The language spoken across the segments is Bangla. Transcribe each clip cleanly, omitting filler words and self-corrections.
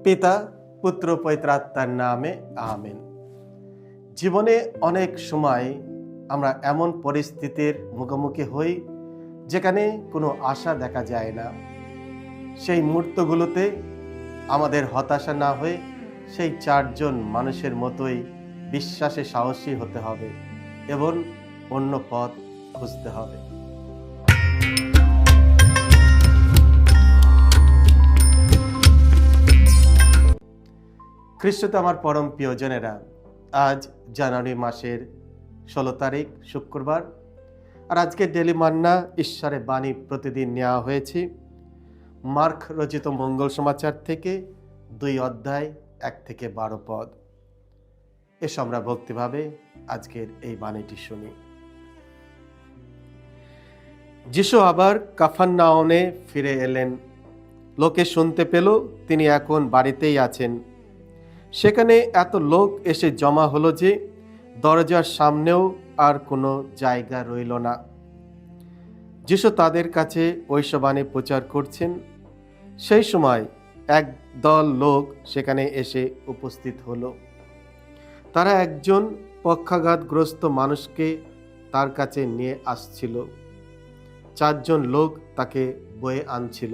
পিতা, পুত্র, পবিত্রাত্মার নামে আমেন। জীবনে অনেক সময় আমরা এমন পরিস্থিতির মুখোমুখি হই যেখানে কোনো আশা দেখা যায় না। সেই মুহূর্তগুলোতে আমাদের হতাশা না হয়ে সেই চারজন মানুষের মতোই বিশ্বাসে সাহসী হতে হবে এবং অন্য পথ খুঁজতে হবে। খ্রিস্টতে আমার পরম প্রিয়জনেরা, আজ জানুয়ারি মাসের 16 তারিখ শুক্রবার। আর আজকে ডেলি মান্না ঈশ্বরের বাণী প্রতিদিন নেওয়া হয়েছে মার্ক রচিত মঙ্গল সমাচার থেকে 2 অধ্যায় 1 থেকে 12 পদ। এসো আমরা ভক্তিভাবে আজকের এই বাণীটি শুনি। যিশু আবার কাফারনাউমে ফিরে এলেন। লোকে শুনতে পেল তিনি এখন বাড়িতেই আছেন। সেখানে এত লোক এসে জমা হলো যে দরজার সামনেও আর কোনো জায়গা রইল না। যিশু তাদের কাছে ঐশবাণী প্রচার করছেন। সেই সময় এক দল লোক সেখানে এসে উপস্থিত হলো। তারা একজন পক্ষাঘাতগ্রস্ত মানুষকে তার কাছে নিয়ে আসছিল। 4 জন লোক তাকে বয়ে আনছিল।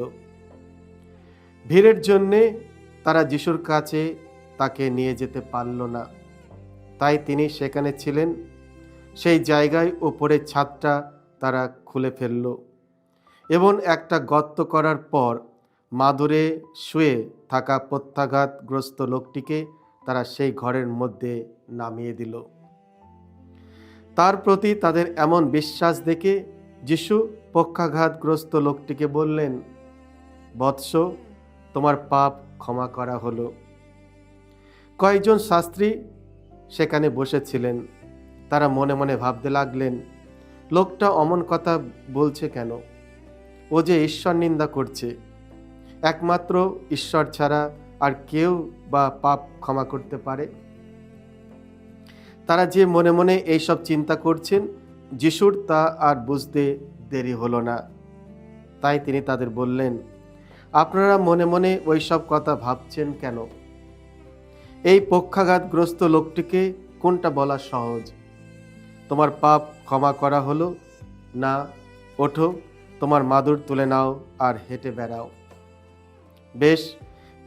ভিড়ের জন্যে তারা যিশুর কাছে তাকে নিয়ে যেতে পারল না, তাই তিনি সেখানে ছিলেন। সেই জায়গায় ওপরের ছাদটা তারা খুলে ফেলল এবং একটা গর্ত করার পর মাদুরে শুয়ে থাকা পক্ষাঘাতগ্রস্ত লোকটিকে তারা সেই ঘরের মধ্যে নামিয়ে দিল। তার প্রতি তাদের এমন বিশ্বাস দেখে যিশু পক্ষাঘাতগ্রস্ত লোকটিকে বললেন, বৎস, তোমার পাপ ক্ষমা করা হলো। কয়েকজন শাস্ত্রী সেখানে বসেছিলেন। তারা মনে মনে ভাবতে লাগলেন, লোকটা অমন কথা বলছে কেন? ও যে ঈশ্বর নিন্দা করছে। একমাত্র ঈশ্বর ছাড়া আর কেউ বা পাপ ক্ষমা করতে পারে? তারা যে মনে মনে এইসব চিন্তা করছেন, যিশুর তা আর বুঝতে দেরি হলো না। তাই তিনি তাদের বললেন, আপনারা মনে মনে ওইসব কথা ভাবছেন কেন? এই পক্ষাঘাতগ্রস্ত লোকটিকে কোনটা বলা সহজ? তোমার পাপ ক্ষমা করা হলো, না ওঠো, তোমার মাদুর তুলে নাও আর হেঁটে বেড়াও? বেশ,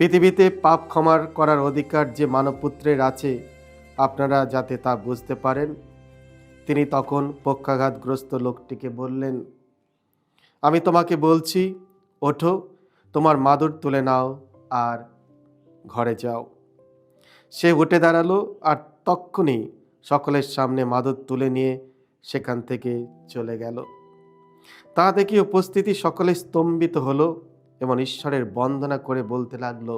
পৃথিবীতে পাপ ক্ষমা করার অধিকার যে মানবপুত্রের আছে, আপনারা যাতে তা বুঝতে পারেন। তিনি তখন পক্ষাঘাতগ্রস্ত লোকটিকে বললেন, আমি তোমাকে বলছি, ওঠো, তোমার মাদুর তুলে নাও আর ঘরে যাও। সে উঠে দাঁড়ালো আর তক্ষুনি সকলের সামনে মাদুর তুলে নিয়ে সেখান থেকে চলে গেল। তা দেখে উপস্থিতি সকলে স্তম্ভিত হলো এবং ঈশ্বরের বন্দনা করে বলতে লাগলো,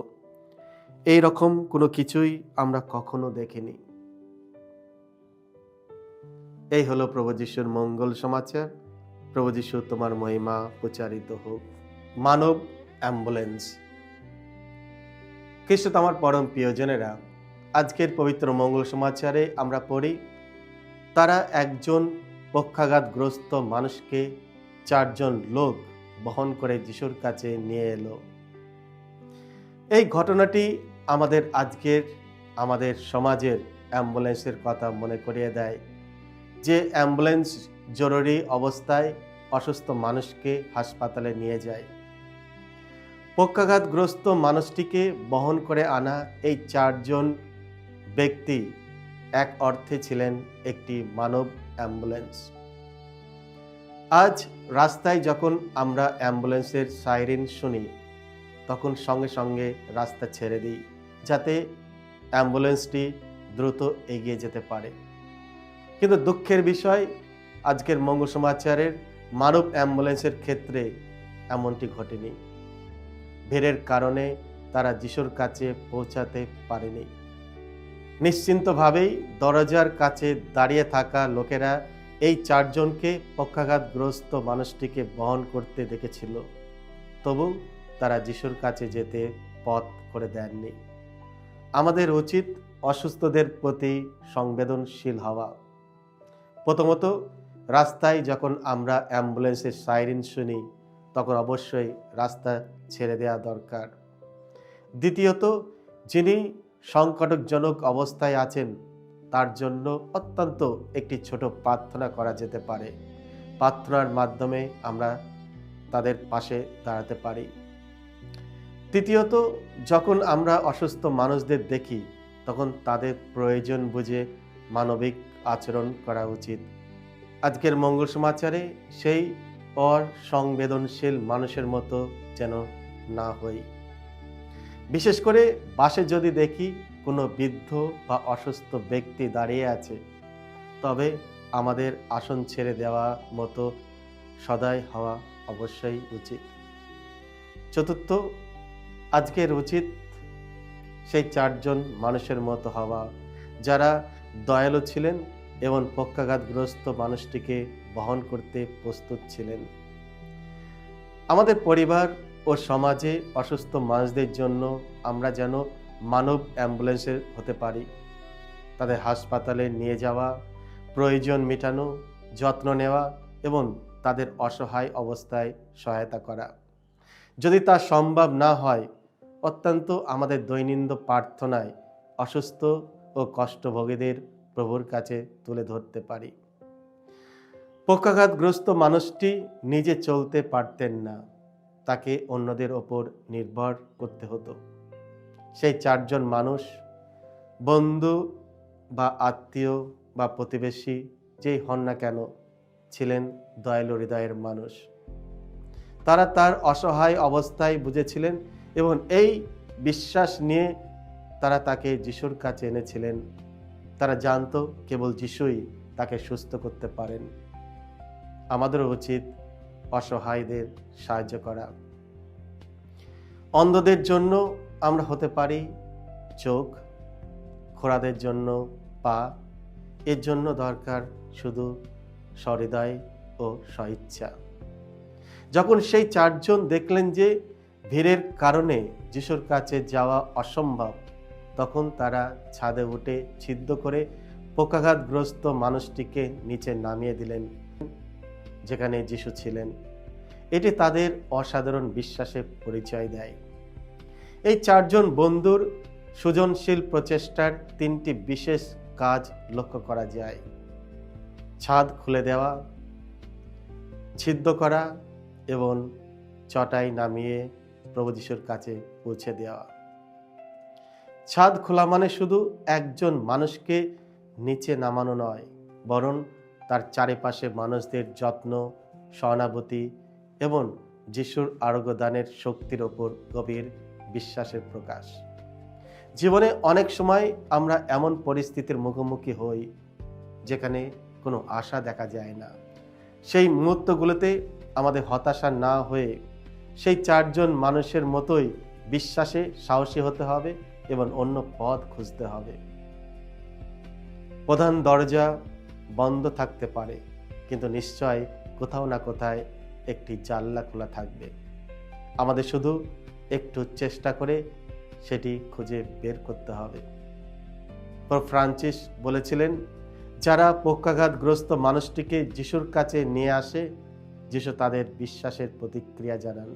এই রকম কোনো কিছুই আমরা কখনো দেখিনি। এই হলো প্রভু যিশুর মঙ্গল সমাচার। প্রভু যিশু, তোমার মহিমা প্রচারিত হোক। মানব অ্যাম্বুলেন্স। খ্রিস্ট আমার পরম প্রিয়জনেরা, আজকের পবিত্র মঙ্গল সমাচারে আমরা পড়ি, তারা একজন পক্ষাঘাতগ্রস্ত মানুষকে 4 জন লোক বহন করে যিশুর কাছে নিয়ে এলো। এই ঘটনাটি আমাদের সমাজের অ্যাম্বুলেন্সের কথা মনে করিয়ে দেয়। যে অ্যাম্বুলেন্স জরুরি অবস্থায় অসুস্থ মানুষকে হাসপাতালে নিয়ে যায়। পক্ষাঘাতগ্রস্ত মানুষটিকে বহন করে আনা এই 4 জন ব্যক্তি এক অর্থে ছিলেন একটি মানব অ্যাম্বুলেন্স। আজ রাস্তায় যখন আমরা অ্যাম্বুলেন্সের সাইরেন শুনি, তখন সঙ্গে সঙ্গে রাস্তা ছেড়ে দিই, যাতে অ্যাম্বুলেন্সটি দ্রুত এগিয়ে যেতে পারে। কিন্তু দুঃখের বিষয়, আজকের মঙ্গল সমাচারের মানব অ্যাম্বুলেন্সের ক্ষেত্রে এমনটি ঘটেনি। ভিড়ের কারণে তারা যিশুর কাছে পৌঁছাতে পারেনি। নিশ্চিন্তভাবেই দরজার কাছে দাঁড়িয়ে থাকা লোকেরা এই 4 জনকে পক্ষাঘাতগ্রস্ত মানুষটিকে বহন করতে দেখেছিল, তবু তারা যিশুর কাছে যেতে পথ করে দেননি। আমাদের উচিত অসুস্থদের প্রতি সংবেদনশীল হওয়া। প্রথমত, রাস্তায় যখন আমরা অ্যাম্বুলেন্সের সাইরেন শুনি, তখন অবশ্যই রাস্তা ছেড়ে দেওয়া দরকার। দ্বিতীয়ত, যিনি সংকটজনক অবস্থায় আছেন তার জন্য অত্যন্ত একটি ছোট প্রার্থনা করা যেতে পারে। প্রার্থনার মাধ্যমে আমরা তাদের পাশে দাঁড়াতে পারি। তৃতীয়ত, যখন আমরা অসুস্থ মানুষদের দেখি তখন তাদের প্রয়োজন বুঝে মানবিক আচরণ করা উচিত। আজকের মঙ্গল সমাচারে সেই অসংবেদনশীল মানুষের মতো যেন না হই। বিশেষ করে বাসে যদি দেখি কোনো বৃদ্ধ বা অসুস্থ ব্যক্তি দাঁড়িয়ে আছে, তবে আমাদের আসন ছেড়ে দেওয়া মতো সদয় হওয়া অবশ্যই উচিত। চতুর্থ, আজকের উচিত সেই 4 জন মানুষের মতো হওয়া যারা দয়ালু ছিলেন এবং পক্ষাঘাতগ্রস্ত মানুষটিকে বহন করতে প্রস্তুত ছিলেন। আমাদের পরিবার ও সমাজে অসুস্থ মানুষদের জন্য আমরা যেন মানব অ্যাম্বুলেন্সের হতে পারি। তাদের হাসপাতালে নিয়ে যাওয়া, প্রয়োজন মেটানো, যত্ন নেওয়া এবং তাদের অসহায় অবস্থায় সহায়তা করা। যদি তা সম্ভব না হয়, অত্যন্ত আমাদের দৈনন্দিন প্রার্থনায় অসুস্থ ও কষ্টভোগীদের প্রভুর কাছে তুলে ধরতে পারি। পক্ষাঘাতগ্রস্ত মানুষটি নিজে চলতে পারতেন না, তাকে অন্যদের ওপর নির্ভর করতে হতো। সেই 4 জন মানুষ, বন্ধু বা আত্মীয় বা প্রতিবেশী যেই হন না কেন, ছিলেন দয়ালু হৃদয়ের মানুষ। তারা তার অসহায় অবস্থায় বুঝেছিলেন এবং এই বিশ্বাস নিয়ে তারা তাকে যিশুর কাছে এনেছিলেন। তারা জানতো কেবল যিশুই তাকে সুস্থ করতে পারেন। আমাদেরও উচিত অসহায়দের সাহায্য করা। অন্ধদের জন্য আমরা হতে পারি চোখ, খোঁড়াদের জন্য পা। এর জন্য দরকার শুধু সহৃদয় ও স্বইচ্ছা। যখন সেই 4 জন দেখলেন যে ভিড়ের কারণে যিশুর কাছে যাওয়া অসম্ভব, তখন তারা ছাদে উঠে ছিদ্র করে পক্ষাঘাতগ্রস্ত মানুষটিকে নিচে নামিয়ে দিলেন যেখানে যিশু ছিলেন। এটি তাদের অসাধারণ বিশ্বাসের পরিচয় দেয়। এই 4 জন বন্ধুর সৃজনশীল প্রচেষ্টার 3টি বিশেষ কাজ লক্ষ্য করা যায়: ছাদ খুলে দেওয়া, ছিদ্র করা এবং চটাই নামিয়ে প্রভু যিশুর কাছে পৌঁছে দেওয়া। ছাদ খোলা মানে শুধু একজন মানুষকে নিচে নামানো নয়, বরং তার চারিপাশে মানুষদের যত্ন, সহানুভূতি এবং যিশুর আরোগ্যদানের শক্তির ওপর গভীর বিশ্বাসের প্রকাশ। জীবনে অনেক সময় আমরা এমন পরিস্থিতির মুখোমুখি হই যেখানে কোনো আশা দেখা যায় না। সেই মুহূর্তগুলোতে আমাদের হতাশা না হয়ে সেই 4 জন মানুষের মতোই বিশ্বাসে সাহসী হতে হবে এবং অন্য পথ খুঁজতে হবে। প্রধান দরজা বন্ধ থাকতে পারে, কিন্তু নিশ্চয় কোথাও না কোথায় একটি জানলা খোলা থাকবে। আমাদের শুধু একটু চেষ্টা করে সেটি খুঁজে বের করতে হবে। পোপ ফ্রান্সিস বলেছিলেন, যারা পক্ষাঘাতগ্রস্ত মানুষটিকে যিশুর কাছে নিয়ে আসে, যিশু তাদের বিশ্বাসের প্রতিক্রিয়া জানান।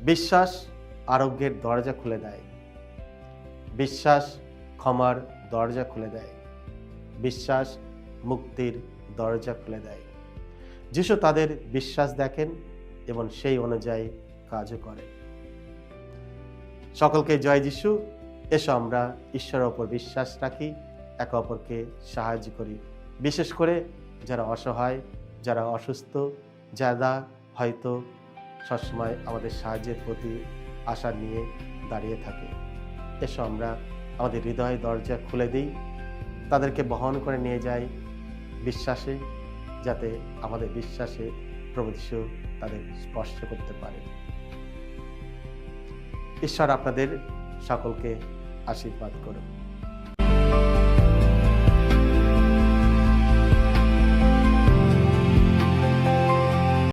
বিশ্বাস আরোগ্যের দরজা খুলে দেয়। বিশ্বাস ক্ষমার দরজা খুলে দেয়। বিশ্বাস মুক্তির দরজা খুলে দেয়। যিশু তাদের বিশ্বাস দেখেন এবং সেই অনুযায়ী কাজও করেন। সকলকে জয় যিশু। এসো আমরা ঈশ্বরের ওপর বিশ্বাস রাখি, একে অপরকে সাহায্য করি। বিশেষ করে যারা অসহায়, যারা অসুস্থ, যারা হয়তো সবসময় আমাদের সাহায্যের প্রতি আশা নিয়ে দাঁড়িয়ে থাকে। এসো আমরা আমাদের হৃদয় দরজা খুলে দিই, তাদেরকে বহন করে নিয়ে যাই বিশ্বাসে, যাতে আমাদের বিশ্বাসে প্রভু যিশু তাদের স্পর্শ করতে পারে। ঈশ্বর আপনাদের সকলকে আশীর্বাদ করুন।